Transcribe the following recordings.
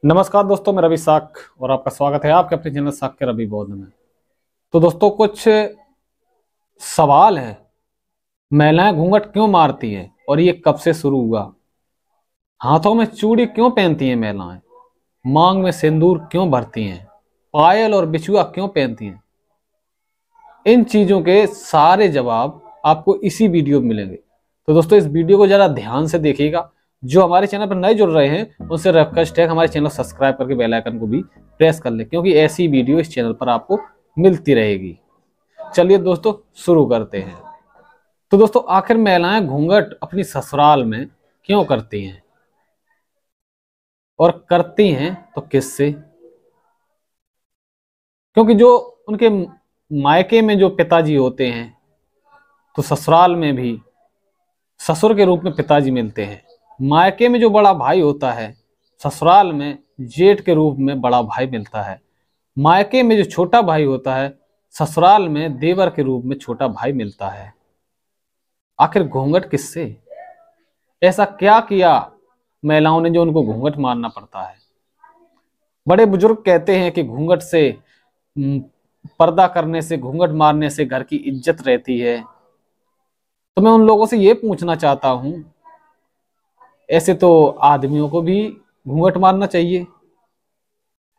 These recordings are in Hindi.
नमस्कार दोस्तों, मैं रवि साख और आपका स्वागत है आपके अपने चैनल साख के रवि बौद्ध में। तो दोस्तों, कुछ सवाल है। महिलाएं घूंघट क्यों मारती हैं और ये कब से शुरू हुआ? हाथों में चूड़ी क्यों पहनती हैं महिलाएं? मांग में सिंदूर क्यों भरती हैं? पायल और बिछुआ क्यों पहनती हैं? इन चीजों के सारे जवाब आपको इसी वीडियो में मिलेंगे। तो दोस्तों, इस वीडियो को जरा ध्यान से देखिएगा। जो हमारे चैनल पर नए जुड़ रहे हैं उनसे रिक्वेस्ट है हमारे चैनल सब्सक्राइब करके बेल आइकन को भी प्रेस कर ले, क्योंकि ऐसी वीडियो इस चैनल पर आपको मिलती रहेगी। चलिए दोस्तों, शुरू करते हैं। तो दोस्तों, आखिर महिलाएं घूंघट अपनी ससुराल में क्यों करती हैं और करती हैं तो किससे? क्योंकि जो उनके मायके में जो पिताजी होते हैं, तो ससुराल में भी ससुर के रूप में पिताजी मिलते हैं। मायके में जो बड़ा भाई होता है, ससुराल में जेठ के रूप में बड़ा भाई मिलता है। मायके में जो छोटा भाई होता है, ससुराल में देवर के रूप में छोटा भाई मिलता है। आखिर घूंघट किससे? ऐसा क्या किया महिलाओं ने जो उनको घूंघट मारना पड़ता है? बड़े बुजुर्ग कहते हैं कि घूंघट से पर्दा करने से, घूंघट मारने से घर की इज्जत रहती है। तो मैं उन लोगों से ये पूछना चाहता हूं, ऐसे तो आदमियों को भी घूंघट मारना चाहिए।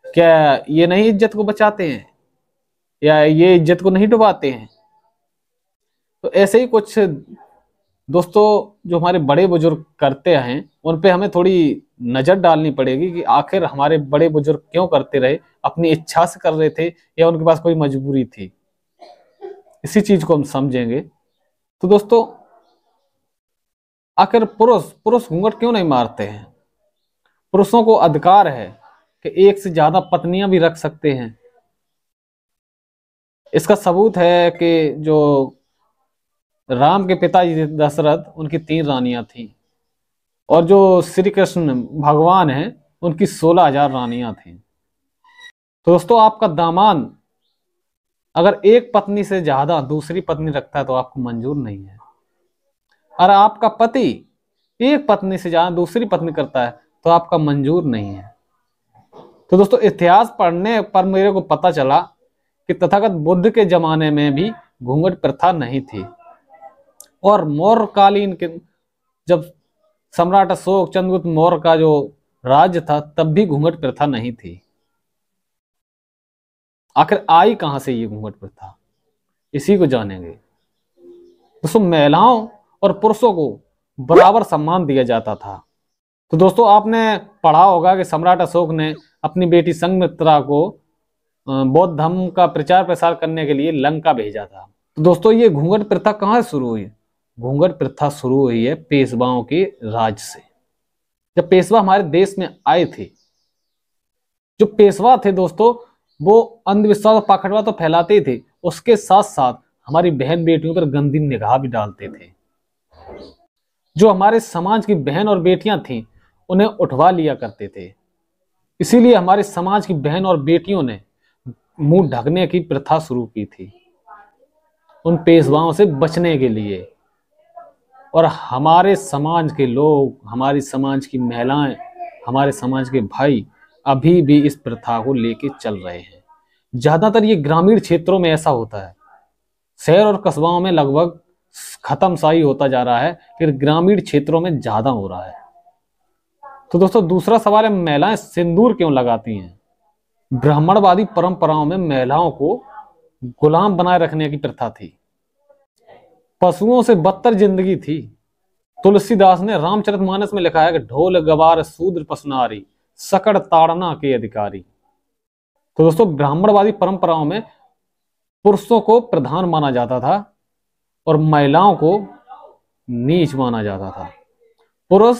क्या ये नहीं इज्जत को बचाते हैं या ये इज्जत को नहीं डुबाते हैं? तो ऐसे ही कुछ दोस्तों जो हमारे बड़े बुजुर्ग करते हैं, उन पे हमें थोड़ी नजर डालनी पड़ेगी कि आखिर हमारे बड़े बुजुर्ग क्यों करते रहे। अपनी इच्छा से कर रहे थे या उनके पास कोई मजबूरी थी? इसी चीज को हम समझेंगे। तो दोस्तों, आखिर पुरुष घूंघट क्यों नहीं मारते हैं? पुरुषों को अधिकार है कि एक से ज्यादा पत्नियां भी रख सकते हैं। इसका सबूत है कि जो राम के पिताजी दशरथ, उनकी 3 रानियां थीं, और जो श्री कृष्ण भगवान हैं, उनकी 16,000 रानियां थीं। तो दोस्तों, आपका दामाद अगर एक पत्नी से ज्यादा दूसरी पत्नी रखता है तो आपको मंजूर नहीं है। और आपका पति एक पत्नी से ज्यादा दूसरी पत्नी करता है तो आपका मंजूर नहीं है। तो दोस्तों, इतिहास पढ़ने पर मेरे को पता चला कि तथागत बुद्ध के जमाने में भी घूंघट प्रथा नहीं थी, और मौर्यकालीन के जब सम्राट अशोक चंद्रगुप्त मौर्य का जो राज्य था, तब भी घूंघट प्रथा नहीं थी। आखिर आई कहां से ये घूंघट प्रथा? इसी को जानेंगे। दोस्तों, महिलाओं और पुरुषों को बराबर सम्मान दिया जाता था। तो दोस्तों, आपने पढ़ा होगा कि सम्राट अशोक ने अपनी बेटी संघमित्रा को बौद्ध धर्म का प्रचार प्रसार करने के लिए लंका भेजा था। तो दोस्तों, ये घूंघट प्रथा कहां से शुरू हुई? घूंघट प्रथा शुरू हुई है पेशवाओं के राज से। जब पेशवा हमारे देश में आए थे, जो पेशवा थे दोस्तों, वो अंधविश्वास और पाखंडवाद तो फैलाते ही थे, उसके साथ साथ हमारी बहन बेटियों पर गंदी निगाह भी डालते थे। जो हमारे समाज की बहन और बेटियां थीं, उन्हें उठवा लिया करते थे। इसीलिए हमारे समाज की बहन और बेटियों ने मुंह ढकने की प्रथा शुरू की थी, उन पेशवाओं से बचने के लिए। और हमारे समाज के लोग, हमारी समाज की महिलाएं, हमारे समाज के भाई अभी भी इस प्रथा को लेके चल रहे हैं। ज्यादातर ये ग्रामीण क्षेत्रों में ऐसा होता है। शहर और कस्बाओं में लगभग खत्म सा ही होता जा रहा है, लेकिन ग्रामीण क्षेत्रों में ज्यादा हो रहा है। तो दोस्तों, दूसरा सवाल है, महिलाएं सिंदूर क्यों लगाती हैं? ब्राह्मणवादी परंपराओं में महिलाओं को गुलाम बनाए रखने की प्रथा थी। पशुओं से बदतर जिंदगी थी। तुलसीदास ने रामचरितमानस में लिखा है कि ढोल गवार शूद्र पसनारी, सकड़ ताड़ना के अधिकारी। तो दोस्तों, ब्राह्मणवादी परंपराओं में पुरुषों को प्रधान माना जाता था और महिलाओं को नीच माना जाता था। पुरुष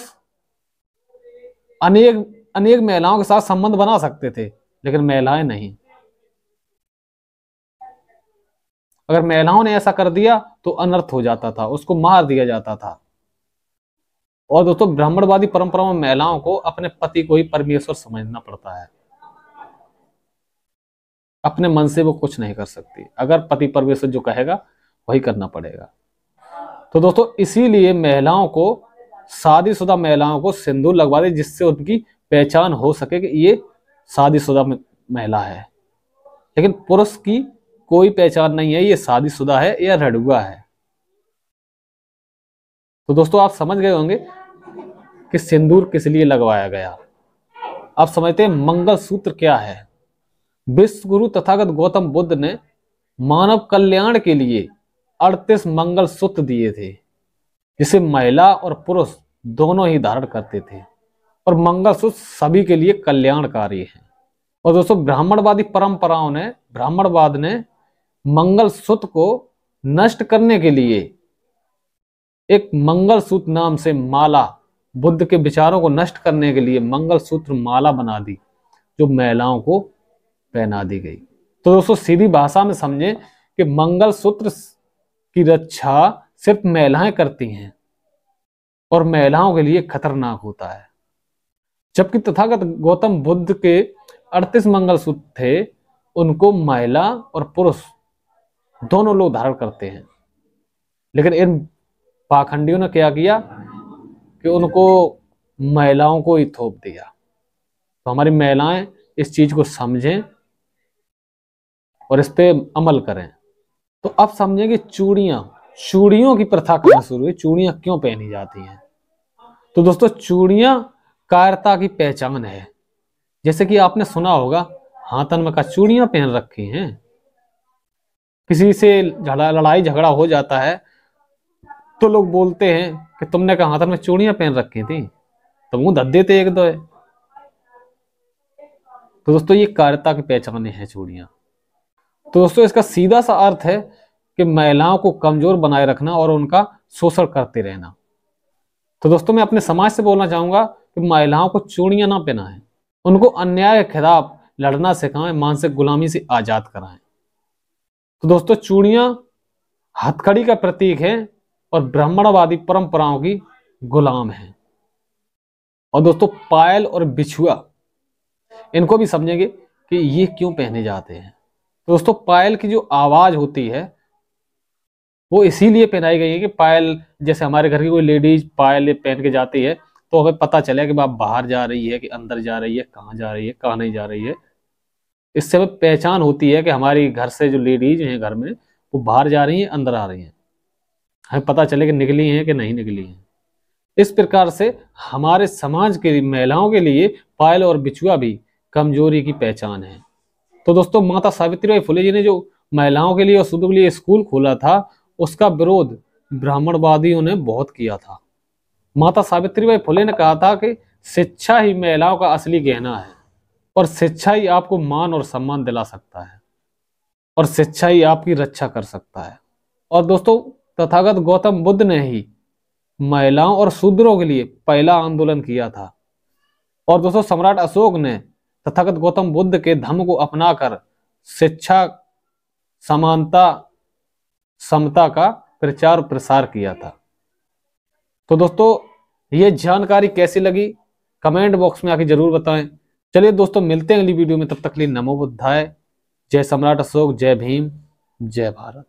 अनेक अनेक महिलाओं के साथ संबंध बना सकते थे, लेकिन महिलाएं नहीं। अगर महिलाओं ने ऐसा कर दिया तो अनर्थ हो जाता था, उसको मार दिया जाता था। और दोस्तों, ब्राह्मणवादी परंपराओं में महिलाओं को अपने पति को ही परमेश्वर समझना पड़ता है। अपने मन से वो कुछ नहीं कर सकती। अगर पति परमेश्वर जो कहेगा वही करना पड़ेगा। तो दोस्तों, इसीलिए महिलाओं को, शादीशुदा महिलाओं को सिंदूर लगवा दे, जिससे उनकी पहचान हो सके कि ये शादीशुदा महिला है। लेकिन पुरुष की कोई पहचान नहीं है, ये शादीशुदा है या रड़ुआ है। तो दोस्तों आप समझ गए होंगे कि सिंदूर किस लिए लगवाया गया। आप समझते हैं मंगलसूत्र क्या है। विश्व गुरु तथागत गौतम बुद्ध ने मानव कल्याण के लिए 38 मंगलसूत्र दिए थे, जिसे महिला और पुरुष दोनों ही धारण करते थे, और मंगलसूत्र सभी के लिए कल्याणकारी है। और दोस्तों ब्राह्मणवाद ने मंगलसूत्र को नष्ट करने के लिए एक मंगलसूत्र नाम से माला, बुद्ध के विचारों को नष्ट करने के लिए मंगलसूत्र माला बना दी, जो महिलाओं को पहना दी गई। तो दोस्तों सीधी भाषा में समझें कि मंगलसूत्र की रक्षा सिर्फ महिलाएं करती हैं और महिलाओं के लिए खतरनाक होता है। जबकि तथागत गौतम बुद्ध के 38 मंगलसूत्र थे, उनको महिला और पुरुष दोनों लोग धारण करते हैं। लेकिन इन पाखंडियों ने क्या किया कि उनको महिलाओं को ही थोप दिया। तो हमारी महिलाएं इस चीज को समझें और इस पे अमल करें। तो अब समझें कि चूड़ियों की प्रथा कहां शुरू हुई, चूड़ियां क्यों पहनी जाती हैं। तो दोस्तों चूड़ियां कायरता की पहचान है। जैसे कि आपने सुना होगा, हाथन में का चूड़ियां पहन रखी हैं। किसी से लड़ाई झगड़ा हो जाता है तो लोग बोलते हैं कि तुमने कहा हाथन में चूड़ियां पहन रखी थी, तो मुंह धद देते एक दो है। तो दोस्तों ये कायरता की पहचाने हैं चूड़ियां। तो दोस्तों इसका सीधा सा अर्थ है कि महिलाओं को कमजोर बनाए रखना और उनका शोषण करते रहना। तो दोस्तों मैं अपने समाज से बोलना चाहूंगा कि महिलाओं को चूड़ियां ना पहनाएं, उनको अन्याय के खिलाफ लड़ना सिखाएं, मानसिक गुलामी से आजाद कराएं। तो दोस्तों चूड़ियां हथकड़ी का प्रतीक है और ब्राह्मणवादी परंपराओं की गुलाम है। और दोस्तों पायल और बिछुआ, इनको भी समझेंगे कि ये क्यों पहने जाते हैं। तो दोस्तों पायल की जो आवाज होती है वो इसीलिए पहनाई गई है कि पायल, जैसे हमारे घर की कोई लेडीज पायल पहन के जाती है तो हमें पता चले कि आप बाहर जा रही है कि अंदर जा रही है, कहाँ जा रही है, कहाँ नहीं जा रही है। इससे हमें पहचान होती है कि हमारी घर से जो लेडीज हैं घर में, वो बाहर जा रही हैं, अंदर आ रही हैं, हमें पता चले कि निकली हैं कि नहीं निकली हैं। इस प्रकार से हमारे समाज के महिलाओं के लिए पायल और बिछुआ भी कमजोरी की पहचान है। तो दोस्तों माता सावित्रीबाई फुले जी ने जो महिलाओं के लिए और शूद्रों के लिए स्कूल खोला था, उसका विरोध ब्राह्मणवादियों ने बहुत किया था। माता सावित्रीबाई फुले ने कहा था कि शिक्षा ही महिलाओं का असली गहना है, और शिक्षा ही आपको मान और सम्मान दिला सकता है, और शिक्षा ही आपकी रक्षा कर सकता है। और दोस्तों तथागत गौतम बुद्ध ने ही महिलाओं और शूद्रों के लिए पहला आंदोलन किया था। और दोस्तों सम्राट अशोक ने तथागत गौतम बुद्ध के धम्म को अपनाकर शिक्षा, समानता, समता का प्रचार प्रसार किया था। तो दोस्तों ये जानकारी कैसी लगी कमेंट बॉक्स में आके जरूर बताएं। चलिए दोस्तों मिलते हैं अगली वीडियो में, तब तक के लिए नमो बुद्धाय, जय सम्राट अशोक, जय भीम, जय भारत।